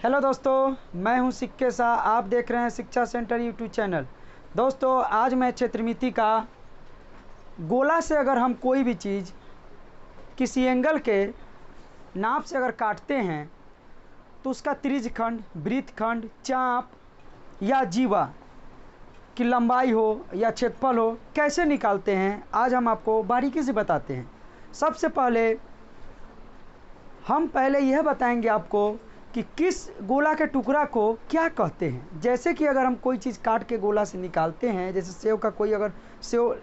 Hello दोस्तों, मैं हूं सिक्के शाह। आप देख रहे हैं शिक्षा सेंटर यूट्यूब चैनल। दोस्तों, आज मैं क्षेत्रमिति का गोला से अगर हम कोई भी चीज़ किसी एंगल के नाप से अगर काटते हैं तो उसका त्रिज्यखंड, वृत्तखंड, चाप या जीवा की लंबाई हो या क्षेत्रफल हो कैसे निकालते हैं, आज हम आपको बारीकी से बताते हैं। सबसे पहले हम यह बताएंगे आपको कि किस गोला के टुकड़ा को क्या कहते हैं। जैसे कि अगर हम कोई चीज़ काट के गोला से निकालते हैं, जैसे सेव का कोई अगर सेव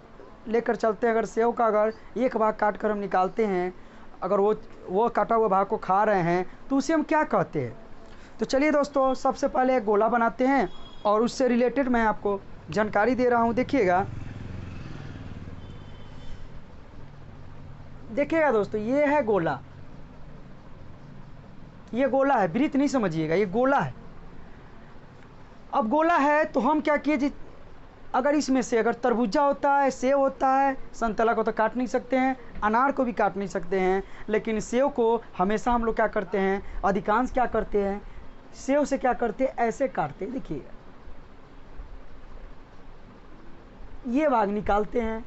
लेकर चलते हैं, अगर सेव का अगर एक भाग काट कर हम निकालते हैं, अगर वो काटा हुआ भाग को खा रहे हैं तो उसे हम क्या कहते हैं। तो चलिए दोस्तों, सबसे पहले एक गोला बनाते हैं और उससे रिलेटेड मैं आपको जानकारी दे रहा हूँ। देखिएगा दोस्तों, ये है गोला, ये गोला है, वृत्त नहीं समझिएगा, ये गोला है। अब गोला है तो हम क्या किए जी, अगर इसमें से अगर तरबूजा होता है, सेव होता है, संतरा को तो काट नहीं सकते हैं, अनार को भी काट नहीं सकते हैं, लेकिन सेव को हमेशा हम लोग क्या करते हैं, अधिकांश क्या करते हैं, सेव से क्या करते हैं, ऐसे काटते हैं। देखिएगा, ये भाग निकालते हैं।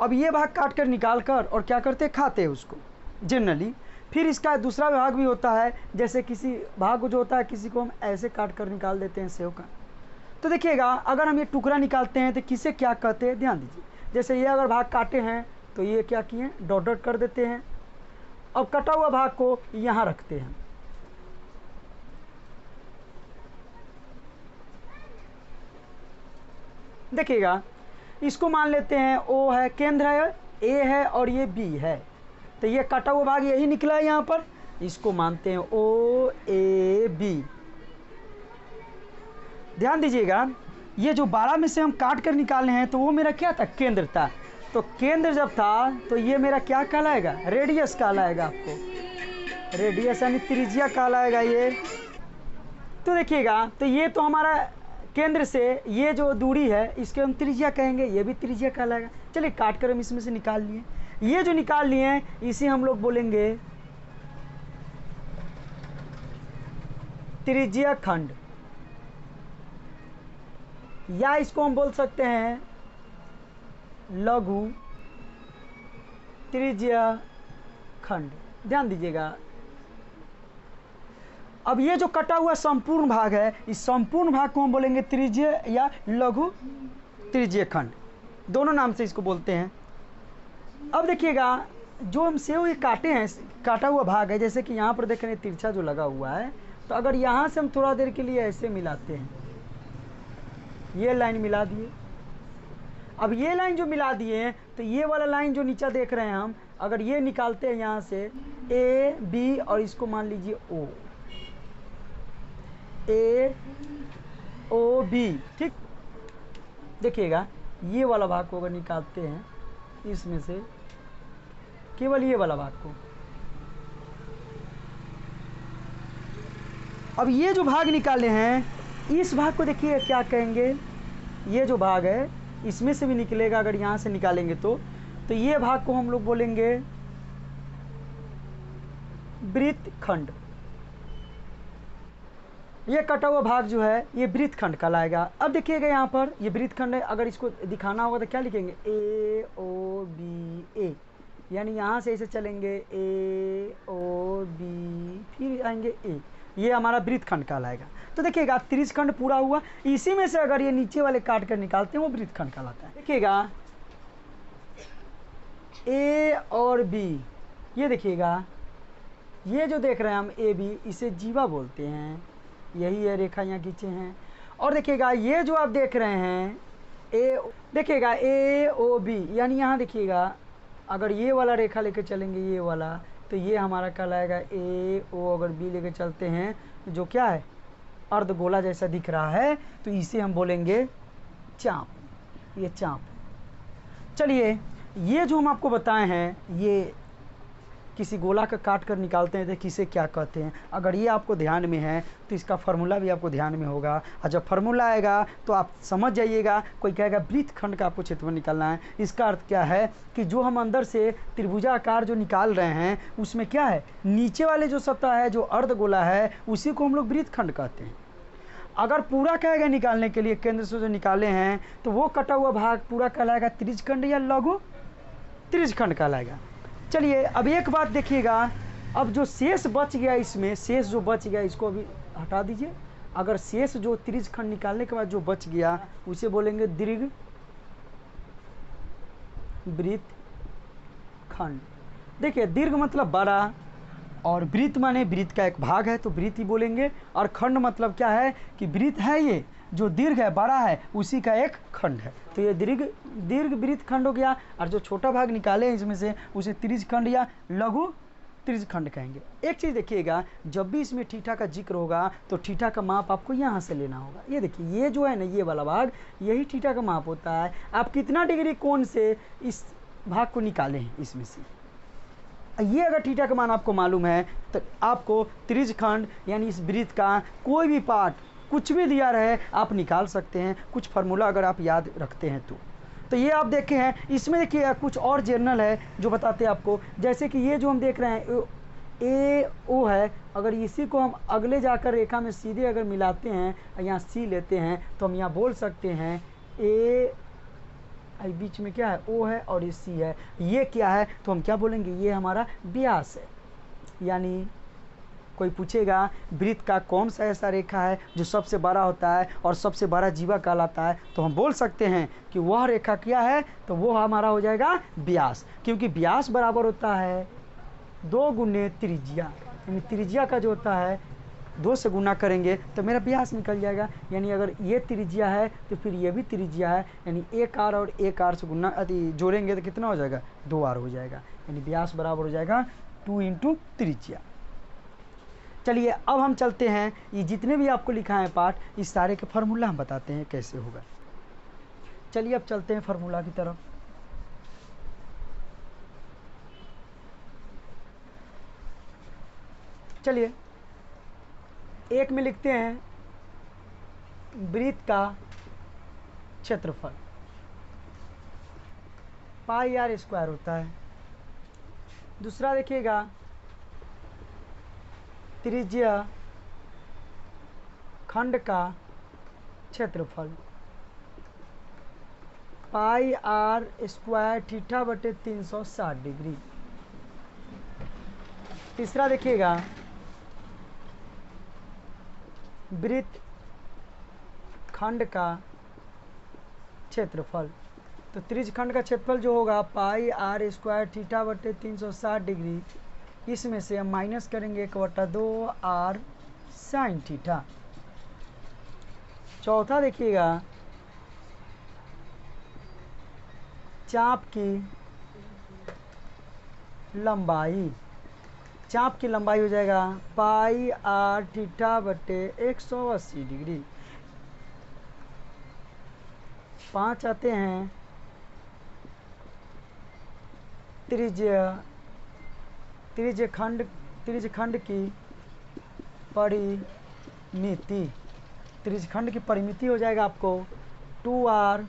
अब ये भाग काट कर निकाल कर और क्या करते हैं, खाते हैं उसको जनरली। फिर इसका दूसरा भाग भी होता है, जैसे किसी भाग जो होता है किसी को हम ऐसे काट कर निकाल देते हैं सेव का। तो देखिएगा, अगर हम ये टुकड़ा निकालते हैं तो किसे क्या कहते हैं, ध्यान दीजिए। जैसे ये अगर भाग काटे हैं तो ये क्या किए, डॉट डॉट कर देते हैं। अब कटा हुआ भाग को यहाँ रखते हैं। देखिएगा, इसको मान लेते हैं ओ है, केंद्र है, ए है और ये बी है, तो ये कटा हुआ भाग यही निकला है यहाँ पर, इसको मानते हैं ओ ए बी। ध्यान दीजिएगा, ये जो 12 में से हम काट कर निकाले हैं तो वो मेरा क्या था, केंद्र था। तो केंद्र जब था तो ये मेरा क्या कहलाएगा, रेडियस कहलाएगा। आपको रेडियस यानी त्रिज्या कहलाएगा ये। तो देखिएगा, तो ये तो हमारा केंद्र से ये जो दूरी है इसके हम त्रिज्या कहेंगे, ये भी त्रिज्या कहलाएगा। चलिए, काट कर हम इसमें से निकाल लिए। ये जो निकाल लिए हैं इसे हम लोग बोलेंगे त्रिज्या खंड, या इसको हम बोल सकते हैं लघु त्रिज्या खंड। ध्यान दीजिएगा, अब ये जो कटा हुआ संपूर्ण भाग है, इस संपूर्ण भाग को हम बोलेंगे त्रिज्या या लघु त्रिज्या खंड, दोनों नाम से इसको बोलते हैं। अब देखिएगा, जो हम सेव ये काटे हैं, काटा हुआ भाग है, जैसे कि यहाँ पर देख रहे हैं तिरछा जो लगा हुआ है, तो अगर यहाँ से हम थोड़ा देर के लिए ऐसे मिलाते हैं, ये लाइन मिला दिए। अब ये लाइन जो मिला दिए हैं तो ये वाला लाइन जो नीचे देख रहे हैं हम, अगर ये निकालते हैं यहाँ से ए बी और इसको मान लीजिए ओ, ए ओ बी, ठीक। देखिएगा, ये वाला भाग को अगर निकालते हैं इसमें से, केवल ये वाला भाग को, अब ये जो भाग निकाले हैं इस भाग को देखिए क्या कहेंगे, ये जो भाग है इसमें से भी निकलेगा, अगर यहाँ से निकालेंगे तो ये भाग को हम लोग बोलेंगे वृत्तखंड। ये कटा हुआ भाग जो है ये वृत्तखंड कहलाएगा। अब देखिएगा, यहाँ पर ये वृत्तखंड है, अगर इसको दिखाना होगा तो क्या लिखेंगे, ए ओ बी ए, यानी यहाँ से ऐसे चलेंगे ए ओ बी, फिर आएंगे ए, ये हमारा वृत्तखंड कहलाएगा। तो देखिएगा, त्रिज्यखंड पूरा हुआ। इसी में से अगर ये नीचे वाले काट कर निकालते हैं वो वृत्तखंड कहलाता है। देखिएगा, ए और बी, ये देखिएगा, ये जो देख रहे हैं हम ए बी, इसे जीवा बोलते हैं, यही है, रेखा यहाँ खींचे हैं। और देखिएगा, ये जो आप देख रहे हैं ए, देखिएगा ए ओ बी, यानी यहाँ देखिएगा, अगर ये वाला रेखा लेकर चलेंगे ये वाला, तो ये हमारा कहलाएगा ए ओ। अगर बी लेकर चलते हैं जो क्या है, अर्धगोला जैसा दिख रहा है, तो इसे हम बोलेंगे चाप, ये चाप। चलिए, ये जो हम आपको बताए हैं ये किसी गोला का काट कर निकालते हैं तो किसे क्या कहते हैं। अगर ये आपको ध्यान में है तो इसका फार्मूला भी आपको ध्यान में होगा, और जब फार्मूला आएगा तो आप समझ जाइएगा। कोई कहेगा वृत्तखंड का आपको क्षेत्रफल निकालना है, इसका अर्थ क्या है कि जो हम अंदर से त्रिभुजाकार जो निकाल रहे हैं उसमें क्या है, नीचे वाले जो सतह है जो अर्धगोला है उसी को हम लोग वृत्तखंड कहते हैं। अगर पूरा कहेगा निकालने के लिए, केंद्र से जो निकाले हैं, तो वो कटा हुआ भाग पूरा कहलाएगा त्रिज्यखंड या लघु त्रिज्यखंड कहलाएगा। चलिए अब एक बात देखिएगा, अब जो शेष बच गया इसमें, शेष जो बच गया इसको अभी हटा दीजिए। अगर शेष जो त्रिज्यखंड निकालने के बाद जो बच गया उसे बोलेंगे दीर्घ वृत्तखंड। देखिए दीर्घ मतलब बड़ा, और वृत्त माने वृत्त का एक भाग है तो वृत्त ही बोलेंगे, और खंड मतलब क्या है कि वृत्त है ये जो दीर्घ है बड़ा है उसी का एक खंड है, तो ये दीर्घ वृत्त खंड हो गया। और जो छोटा भाग निकाले इसमें से उसे त्रिज्यखंड या लघु त्रिज्यखंड कहेंगे। एक चीज़ देखिएगा, जब भी इसमें थीटा का जिक्र होगा तो थीटा का माप आपको यहाँ से लेना होगा। ये देखिए ये जो है ना, ये वाला भाग यही थीटा का माप होता है। आप कितना डिग्री कोण से इस भाग को निकाले हैं इसमें से, ये अगर थीटा का मान आपको मालूम है तो आपको त्रिज्यखंड यानी इस वृत्त का कोई भी पार्ट कुछ भी दिया रहे आप निकाल सकते हैं, कुछ फार्मूला अगर आप याद रखते हैं तो ये आप देखे हैं। इसमें देखिए कुछ और जर्नल है जो बताते हैं आपको, जैसे कि ये जो हम देख रहे हैं ए ओ है, अगर इसी को हम अगले जाकर रेखा में सीधे अगर मिलाते हैं, यहाँ सी लेते हैं तो हम यहाँ बोल सकते हैं ए बीच में क्या है ओ है और ये सी है, ये क्या है तो हम क्या बोलेंगे, ये हमारा व्यास है। यानी कोई पूछेगा वृत्त का कौन सा ऐसा रेखा है जो सबसे बड़ा होता है और सबसे बड़ा जीवा कहलाता है, तो हम बोल सकते हैं कि वह रेखा क्या है, तो वो हमारा हो जाएगा व्यास, क्योंकि व्यास बराबर होता है 2 गुने त्रिज्या। यानी त्रिज्या का जो होता है 2 से गुना करेंगे तो मेरा व्यास निकल जाएगा। यानी अगर ये त्रिज्या है तो फिर ये भी त्रिज्या है, यानी 1r और 1r से गुना जोड़ेंगे तो कितना हो जाएगा 2r हो जाएगा। यानी व्यास बराबर हो जाएगा 2 × त्रिज्या। चलिए अब हम चलते हैं, ये जितने भी आपको लिखा है पाठ इस सारे के फार्मूला हम बताते हैं कैसे होगा। चलिए अब चलते हैं फार्मूला की तरफ। चलिए एक में लिखते हैं वृत्त का क्षेत्रफल πr² होता है। दूसरा देखिएगा त्रिज्या खंड का क्षेत्रफल πr² θ/360 डिग्री। तीसरा देखिएगा वृत्त खंड का क्षेत्रफल, तो त्रिज्यखंड का क्षेत्रफल जो होगा πr² θ/360 डिग्री, इसमें से हम माइनस करेंगे 1/2r sin थीटा। चौथा देखिएगा चाप की लंबाई, चाप की लंबाई हो जाएगा πr θ/180 डिग्री। 5 आते हैं त्रिज्यखंड की परिमिति। त्रिज्यखंड की परिमिति हो जाएगा आपको 2r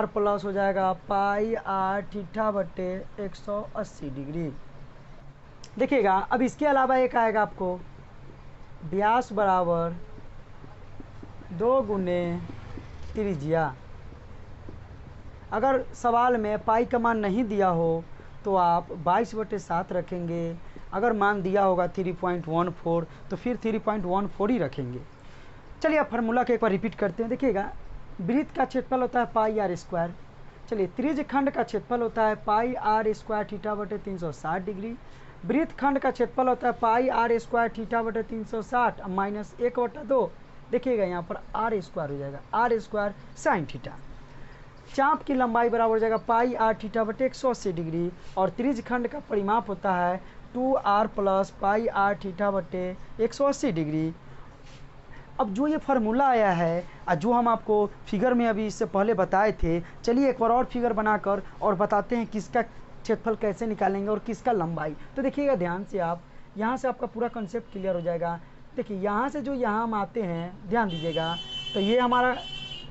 प्लस हो जाएगा πr θ/180 डिग्री। देखिएगा अब इसके अलावा एक आएगा आपको व्यास बराबर 2 गुने त्रिज्या। अगर सवाल में पाई का मान नहीं दिया हो तो आप 22/7 रखेंगे, अगर मान दिया होगा 3.14 तो फिर 3.14 ही रखेंगे। चलिए अब फार्मूला के एक बार रिपीट करते हैं। देखिएगा वृत्त का क्षेत्रफल होता है πr²। चलिए त्रिज्यखंड का क्षेत्रफल होता है πr² θ/360 डिग्री। वृत्तखंड का क्षेत्रफल होता है πr² θ/360 माइनस 1/2। देखिएगा यहाँ पर r² हो जाएगा r² sin थीटा। चाप की लंबाई बराबर हो जाएगा πr θ/180 डिग्री, और त्रिज्यखंड का परिमाप होता है 2r प्लस πr θ/180 डिग्री। अब जो ये फार्मूला आया है और जो हम आपको फिगर में अभी इससे पहले बताए थे, चलिए एक बार और फिगर बनाकर और बताते हैं किसका क्षेत्रफल कैसे निकालेंगे और किसका लंबाई। तो देखिएगा ध्यान से आप, यहाँ से आपका पूरा कंसेप्ट क्लियर हो जाएगा। देखिए यहाँ से जो यहाँ हम आते हैं, ध्यान दीजिएगा, तो ये हमारा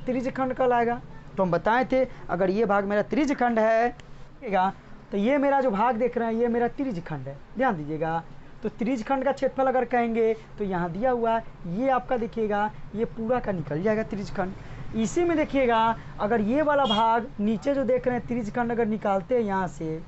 त्रिज्यखंड कहलाएगा। तो हम बताए थे अगर ये भाग मेरा त्रिज्यखंड है, देखिएगा, तो ये मेरा जो भाग देख रहे हैं ये मेरा त्रिज्यखंड है, ध्यान दीजिएगा। तो त्रिज्यखंड का क्षेत्रफल अगर कहेंगे तो यहाँ दिया हुआ है, ये आपका देखिएगा ये पूरा का निकल जाएगा त्रिज्यखंड। इसी में देखिएगा अगर ये वाला भाग नीचे जो देख रहे हैं त्रिज्यखंड अगर निकालते हैं यहाँ से,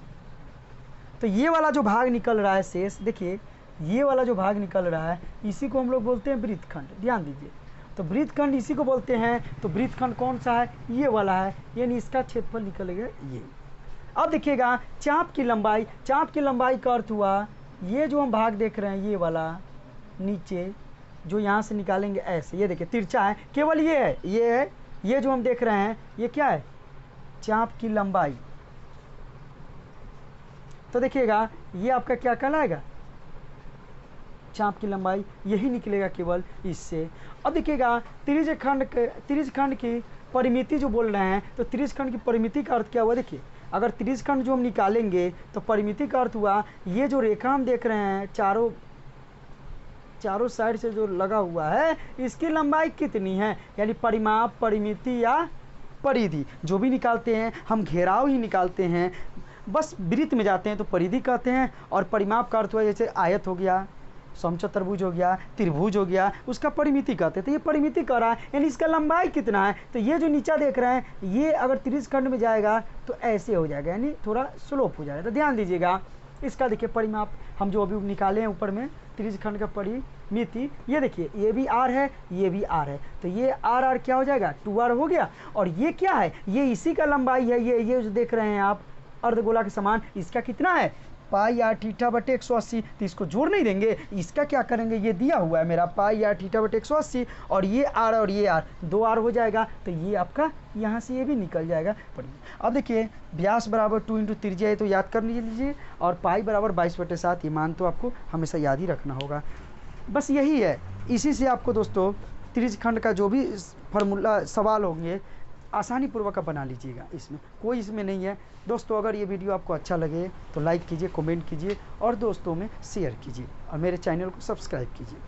तो ये वाला जो भाग निकल रहा है शेष, देखिए ये वाला जो भाग निकल रहा है इसी को हम लोग बोलते हैं वृत्तखंड, ध्यान दीजिए। तो वृत्तखंड इसी को बोलते हैं। तो वृत्तखंड कौन सा है, ये वाला है, यानी इसका क्षेत्रफल निकलेगा ये। अब देखिएगा चाप की लंबाई, चाप की लंबाई का अर्थ हुआ ये जो हम भाग देख रहे हैं ये वाला नीचे जो यहाँ से निकालेंगे ऐसे, ये देखिए तिरछा है, केवल ये है, ये है, ये जो हम देख रहे हैं ये क्या है, चाप की लंबाई। तो देखिएगा ये आपका क्या कहलाएगा, चाप की लंबाई, यही निकलेगा केवल इससे। अब देखिएगा त्रिज्यखंड की परिमिति जो बोल रहे हैं, तो त्रिज्यखंड की परिमिति का अर्थ क्या हुआ, देखिए अगर त्रिज्यखंड जो हम निकालेंगे तो परिमिति का अर्थ हुआ ये जो रेखा हम देख रहे हैं चारों साइड से जो लगा हुआ है इसकी लंबाई कितनी है, यानी परिमाप, परिमिति या परिधि जो भी निकालते हैं हम घेराव ही निकालते हैं, बस वृत्त में जाते हैं तो परिधि कहते हैं। और परिमाप का अर्थ हुआ जैसे आयत हो गया, समचतुर्भुज हो गया, त्रिभुज हो गया, उसका परिमिति कहते हैं। तो ये परिमिति कह रहा है यानी इसका लंबाई कितना है। तो ये जो नीचा देख रहे हैं ये अगर त्रिज्यखंड में जाएगा तो ऐसे हो जाएगा, यानी थोड़ा स्लोप हो जाएगा। तो ध्यान दीजिएगा इसका देखिए परिमाप हम जो अभी निकाले हैं ऊपर में त्रिज्यखंड का परिमिति, ये देखिए ये भी r है, ये भी r है, तो ये r क्या हो जाएगा 2r हो गया। और ये क्या है, ये इसी का लंबाई है, ये जो देख रहे हैं आप अर्धगोला के समान, इसका कितना है पाई आर थीटा बटे 180। तो इसको जोड़ नहीं देंगे, इसका क्या करेंगे, ये दिया हुआ है मेरा पाई आर थीटा बटे 180 और ये आर और ये आर 2r हो जाएगा। तो ये आपका यहाँ से ये भी निकल जाएगा। अब देखिए व्यास बराबर 2 इंटू त्रिज्या है, तो याद कर लीजिए, और पाई बराबर 22/7, ये मान तो आपको हमेशा याद ही रखना होगा। बस यही है, इसी से आपको दोस्तों त्रिज्यखंड का जो भी फार्मूला सवाल होंगे आसानी पूर्वक बना लीजिएगा, इसमें कोई इसमें नहीं है। दोस्तों अगर ये वीडियो आपको अच्छा लगे तो लाइक कीजिए, कमेंट कीजिए और दोस्तों में शेयर कीजिए और मेरे चैनल को सब्सक्राइब कीजिए।